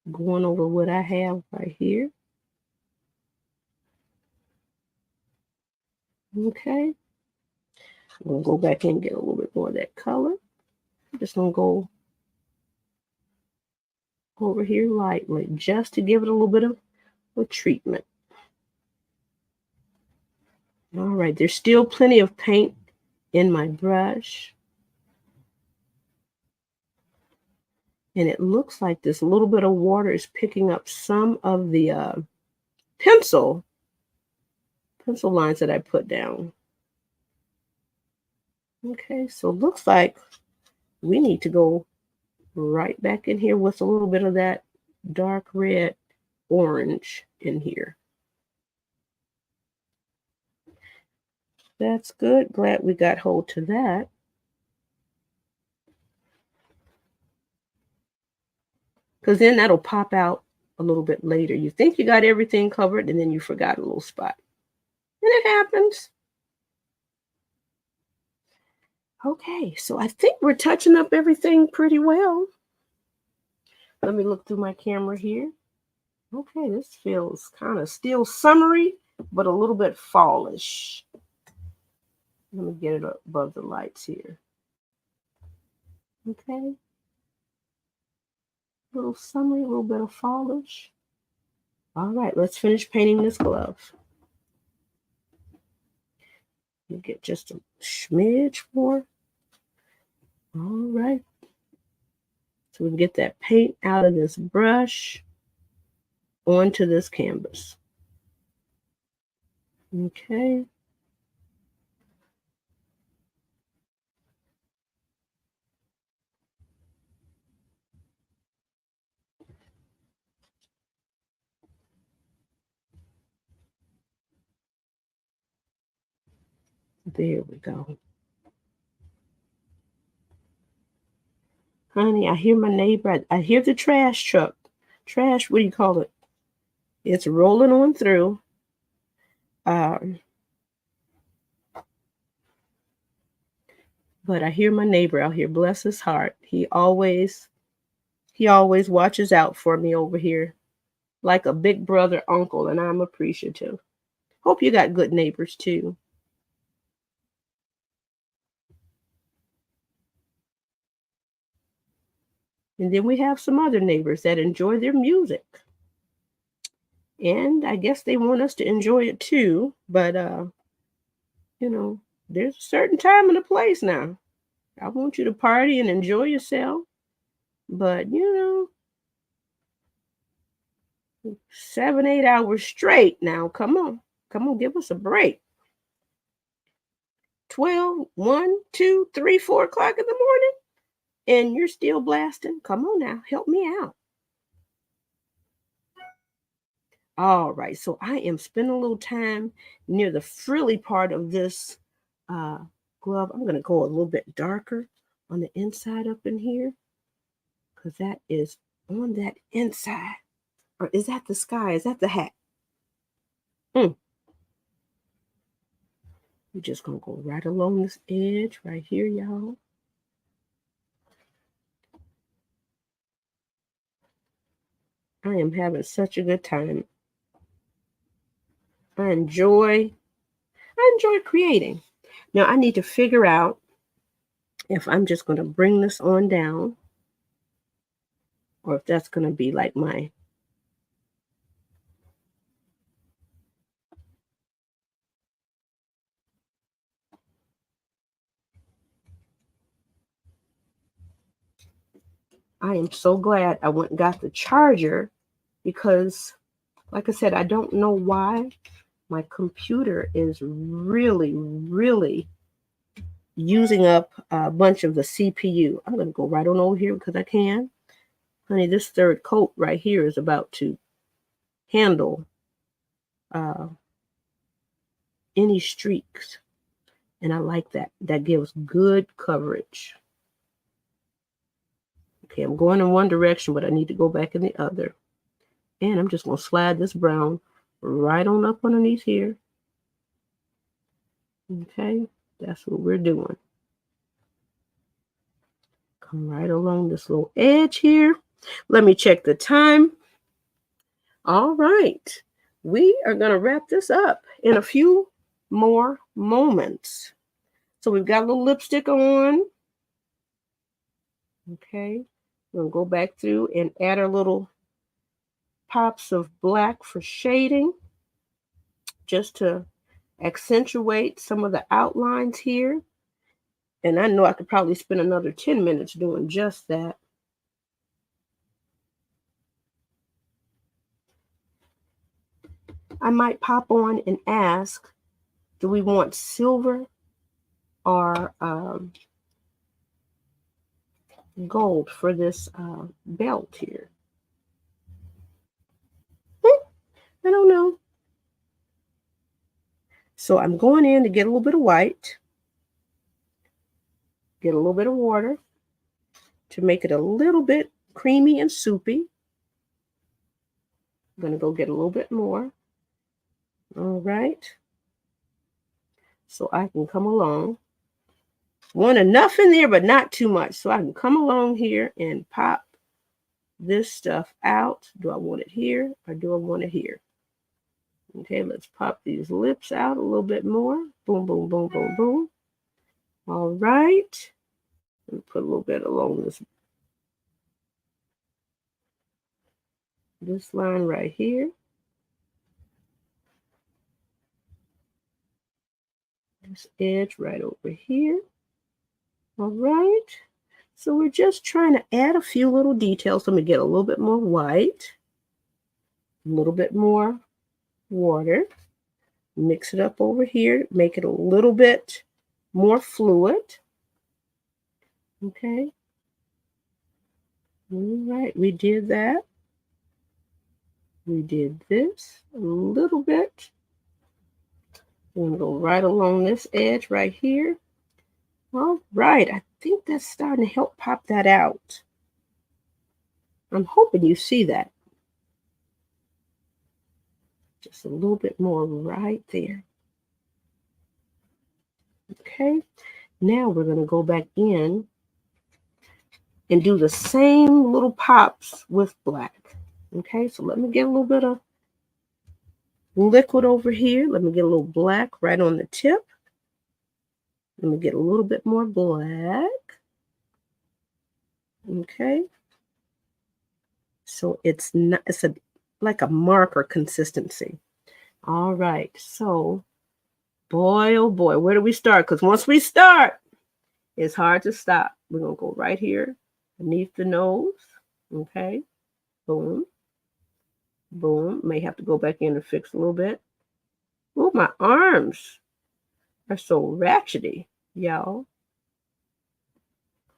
going over what I have right here. Okay. I'm going to go back in and get a little bit more of that color. I'm just going to go over here lightly just to give it a little bit of a treatment. All right, there's still plenty of paint in my brush. And it looks like this little bit of water is picking up some of the pencil lines that I put down. Okay, so it looks like we need to go right back in here with a little bit of that dark red orange in here. That's good. Glad we got hold to that. Because then that'll pop out a little bit later. You think you got everything covered and then you forgot a little spot. And it happens. Okay, so I think we're touching up everything pretty well. Let me look through my camera here. Okay, this feels kind of still summery, but a little bit fallish. Let me get it up above the lights here. Okay. A little summery, a little bit of fallish. All right, let's finish painting this glove. You get just a smidge more. All right. So we can get that paint out of this brush onto this canvas. Okay. There we go. Honey, I hear my neighbor. I hear the trash truck. Trash, what do you call it? It's rolling on through. But I hear my neighbor out here. Bless his heart. He always watches out for me over here, like a big brother uncle, and I'm appreciative. Hope you got good neighbors too. And then we have some other neighbors that enjoy their music. And I guess they want us to enjoy it too. But, you know, there's a certain time and a place now. I want you to party and enjoy yourself. But, 7, 8 hours straight now. Come on. Come on, give us a break. 12, 1, 2, 3, 4 o'clock in the morning. And you're still blasting. Come on now. Help me out. All right, so I am spending a little time near the frilly part of this glove. I'm going to go a little bit darker on the inside up in here because that is on that inside. Or is that the sky? Is that the hat? We're just going to go right along this edge right here, y'all. I am having such a good time. I enjoy creating. Now I need to figure out if I'm just going to bring this on down or if that's going to be like my I am so glad I went and got the charger because, like I said, I don't know why my computer is really, really using up a bunch of the CPU. I'm going to go right on over here because I can. Honey, this third coat right here is about to handle any streaks. And I like that. That gives good coverage. Okay, I'm going in one direction, but I need to go back in the other. And I'm just going to slide this brown right on up underneath here. Okay, that's what we're doing. Come right along this little edge here. Let me check the time. All right, we are going to wrap this up in a few more moments. So we've got a little lipstick on. Okay, we'll go back through and add our little pops of black for shading, just to accentuate some of the outlines here. And I know I could probably spend another 10 minutes doing just that. I might pop on and ask, do we want silver or gold for this belt here. I don't know. So I'm going in to get a little bit of white, get a little bit of water to make it a little bit creamy and soupy. I'm going to go get a little bit more. All right. So I can come along. Want enough in there, but not too much. So I can come along here and pop this stuff out. Do I want it here or do I want it here? Okay, let's pop these lips out a little bit more. Boom, boom, boom, boom, boom. All right. And put a little bit along this line right here. This edge right over here. All right. So we're just trying to add a few little details. Let me get a little bit more white, a little bit more water. Mix it up over here, make it a little bit more fluid. Okay. All right, we did that. We did this a little bit. We're going to go right along this edge right here. All right, I think that's starting to help pop that out. I'm hoping you see that. Just a little bit more right there. Okay, now we're going to go back in and do the same little pops with black. Okay, so let me get a little bit of liquid over here. Let me get a little black right on the tip. Let me get a little bit more black. Okay. So it's not, it's like a marker consistency. All right. So, boy, oh boy, where do we start? Because once we start, it's hard to stop. We're going to go right here beneath the nose. Okay. Boom. Boom. May have to go back in and fix a little bit. Oh, my arms are so ratchety, y'all.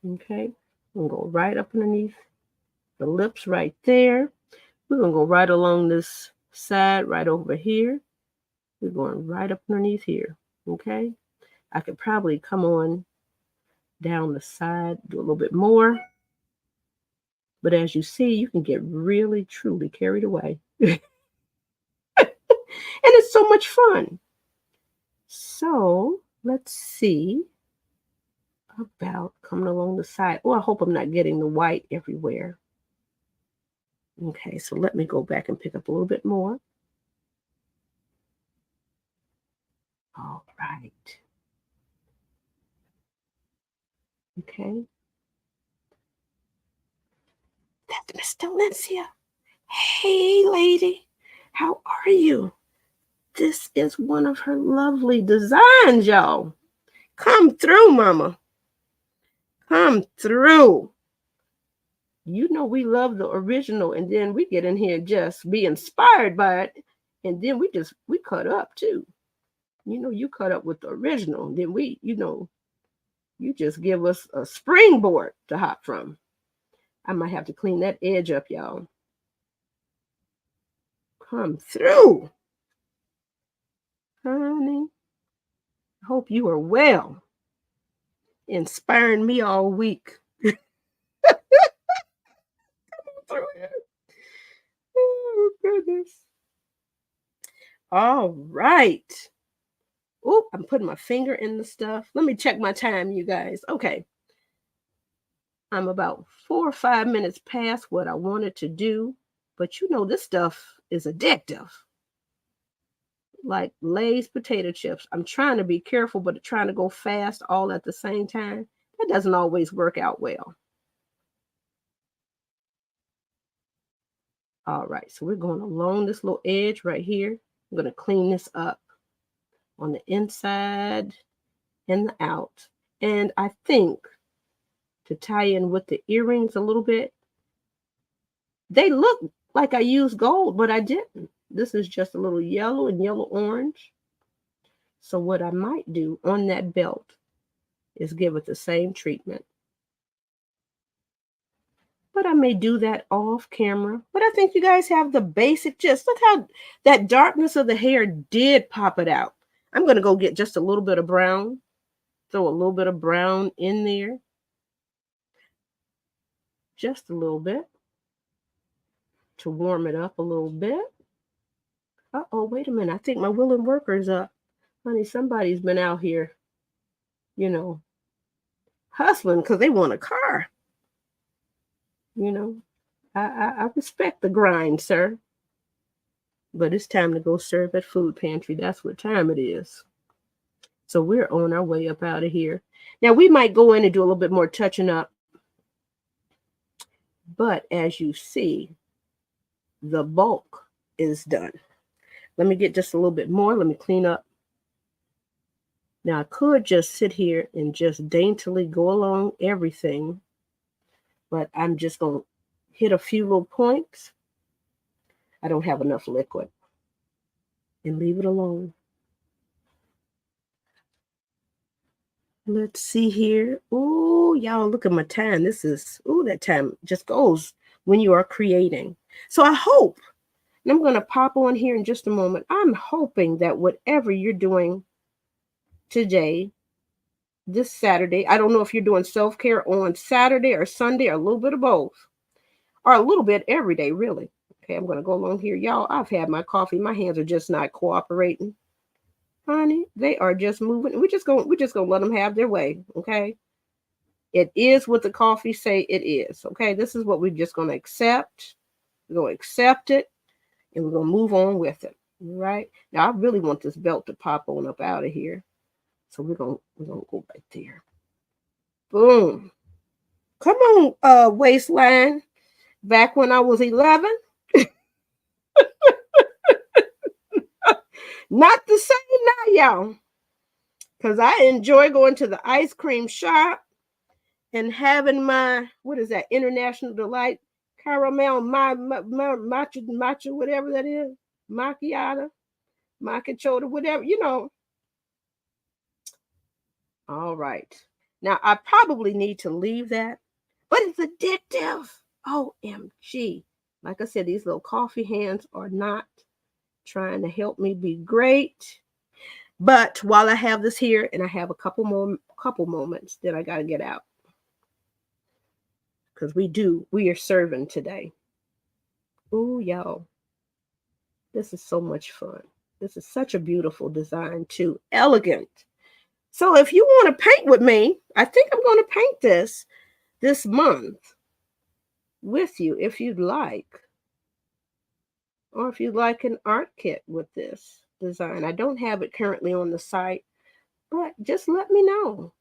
Okay. We'll go right up underneath the lips right there. We're going to go right along this side right over here. We're going right up underneath here. Okay. I could probably come on down the side, do a little bit more. But as you see, you can get really, truly carried away. And it's so much fun. So let's see about coming along the side. Oh, I hope I'm not getting the white everywhere. Okay, so let me go back and pick up a little bit more. All right. Okay. That's Miss Delencia. Hey, lady. How are you? This is one of her lovely designs, y'all. Come through, mama. Come through. You know we love the original, and then we get in here just be inspired by it, and then we cut up too. You know, you cut up with the original, then you just give us a springboard to hop from. I might have to clean that edge up, y'all. Come through, honey. I hope you are well. Inspiring me all week. Through here. Oh, goodness. All right. Oh, I'm putting my finger in the stuff. Let me check my time, you guys. Okay. I'm about 4 or 5 minutes past what I wanted to do, but you know, this stuff is addictive. Like Lay's potato chips. I'm trying to be careful, but trying to go fast all at the same time. That doesn't always work out well. All right, so we're going along this little edge right here. I'm going to clean this up on the inside and the out. And I think to tie in with the earrings a little bit, they look like I used gold, but I didn't. This is just a little yellow and yellow orange. So what I might do on that belt is give it the same treatment. but I may do that off camera. But I think you guys have the basic gist. Look how that darkness of the hair did pop it out. I'm going to go get just a little bit of brown. Throw a little bit of brown in there. Just a little bit. To warm it up a little bit. Uh-oh, wait a minute. I think my willing worker's up. Honey, somebody's been out here, hustling because they want a car. I respect the grind, sir. But it's time to go serve at food pantry. That's what time it is. So we're on our way up out of here. Now, we might go in and do a little bit more touching up. But as you see, the bulk is done. Let me get just a little bit more. Let me clean up. Now, I could just sit here and just daintily go along everything. But I'm just going to hit a few little points. I don't have enough liquid. And leave it alone. Let's see here. Oh, y'all, look at my time. That time just goes when you are creating. So I hope, and I'm going to pop on here in just a moment. I'm hoping that whatever you're doing today, this Saturday, I don't know if you're doing self-care on Saturday or Sunday or a little bit of both, or a little bit every day, really. Okay, I'm going to go along here. Y'all, I've had my coffee. My hands are just not cooperating. Honey, they are just moving. We're just gonna let them have their way. Okay. It is what the coffee say it is. Okay. This is what we're just gonna accept. We're gonna accept it and we're gonna move on with it. All right. Now I really want this belt to pop on up out of here. So we're gonna go right there. Boom. Come on, waistline. Back when I was 11. Not the same now, y'all. Because I enjoy going to the ice cream shop and having my, what is that, International Delight caramel, my matcha, whatever that is, macchiato, macchiato, whatever, All right. Now, I probably need to leave that, but it's addictive. OMG. Like I said, these little coffee hands are not trying to help me be great. But while I have this here, and I have a couple moments that I got to get out. Because we are serving today. Ooh, y'all. This is so much fun. This is such a beautiful design too. Elegant. So if you want to paint with me, I think I'm going to paint this month with you if you'd like. Or if you'd like an art kit with this design. I don't have it currently on the site, but just let me know.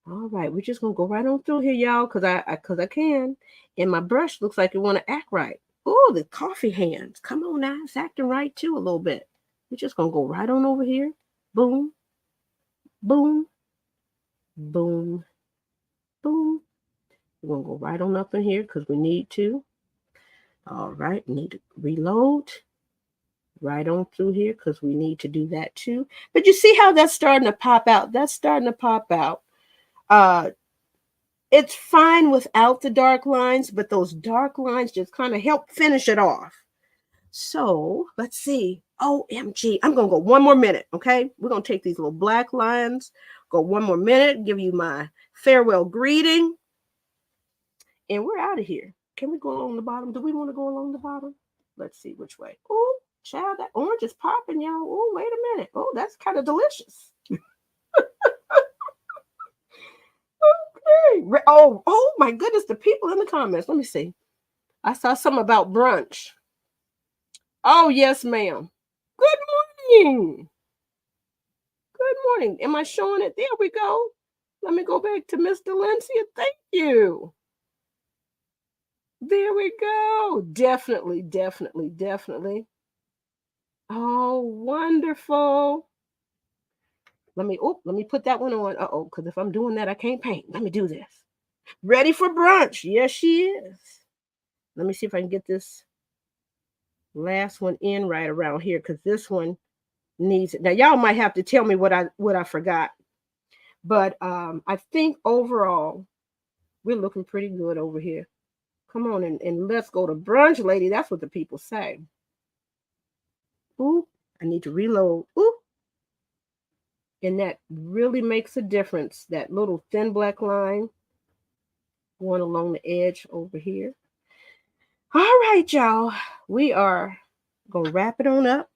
All right, we're just gonna go right on through here, y'all, because I can. And my brush looks like it want to act right. Oh, the coffee hands. Come on now, it's acting right too a little bit. We're just gonna go right on over here. Boom, boom, boom, boom. We're gonna go right on up in here because we need to. All right, need to reload right on through here because we need to do that too. But you see how that's starting to pop out? That's starting to pop out. It's fine without the dark lines, but those dark lines just kind of help finish it off. So let's see. OMG. I'm going to go one more minute. Okay. We're going to take these little black lines, go one more minute, give you my farewell greeting. And we're out of here. Can we go along the bottom? Do we want to go along the bottom? Let's see which way. Oh, child, that orange is popping, y'all. Oh, wait a minute. Oh, that's kind of delicious. Okay. Oh my goodness, the people in the comments. Let me see. I saw something about brunch. Oh, yes, ma'am. Good morning. Good morning. Am I showing it? There we go. Let me go back to Miss Delencia. Thank you. There we go. Definitely, definitely, definitely. Oh, wonderful. Let me put that one on. Because if I'm doing that, I can't paint. Let me do this. Ready for brunch. Yes, she is. Let me see if I can get this last one in right around here because this one needs it. Now, y'all might have to tell me what I forgot. But I think overall, We're looking pretty good over here. Come on and let's go to brunch, lady. That's what the people say. Ooh, I need to reload. Ooh, and that really makes a difference. That little thin black line going along the edge over here. All right, y'all. We are gonna wrap it on up.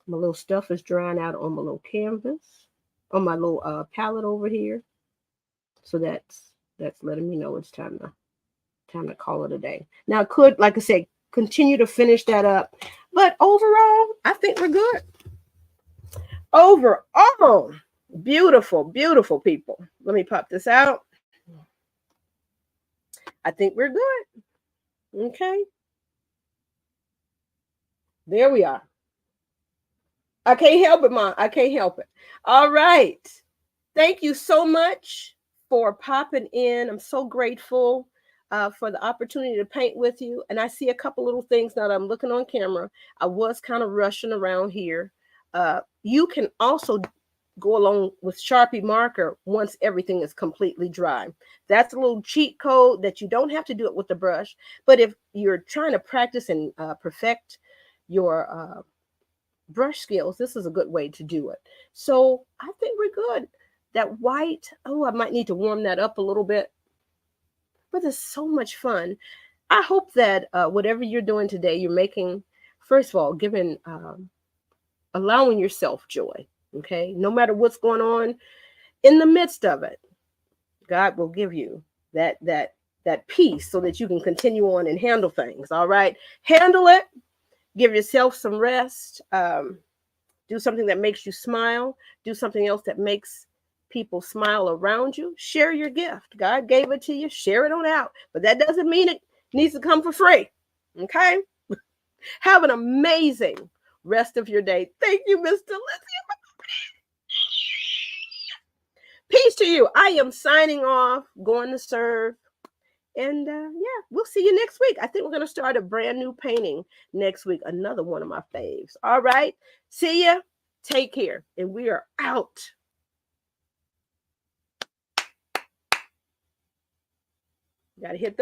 My little stuff is drying out on my little canvas, on my little palette over here. So that's letting me know it's time to call it a day. Now, I could, like I said, continue to finish that up, but overall, I think we're good. Overall, beautiful, beautiful people. Let me pop this out. I think we're good. Okay, there we are. I can't help it, Mom. I can't help it. All right. Thank you so much for popping in. I'm so grateful for the opportunity to paint with you. And I see a couple little things now that I'm looking on camera. I was kind of rushing around here. You can also go along with Sharpie marker once everything is completely dry. That's a little cheat code that you don't have to do it with the brush. But if you're trying to practice and perfect your brush skills, this is a good way to do it. So I think we're good. That white, oh, I might need to warm that up a little bit, but it's so much fun. I hope that whatever you're doing today, you're making, first of all, giving, allowing yourself joy. Okay, no matter what's going on in the midst of it, God will give you that peace so that you can continue on and handle things. All right, handle it. Give yourself some rest. Do something that makes you smile. Do something else that makes people smile around you. Share your gift. God gave it to you. Share it on out. But that doesn't mean it needs to come for free. Okay? Have an amazing rest of your day. Thank you, Mr. Lizzie. Peace to you. I am signing off, going to serve. And yeah, we'll see you next week. I think we're going to start a brand new painting next week. Another one of my faves. All right. See ya. Take care. And we are out. Got to hit the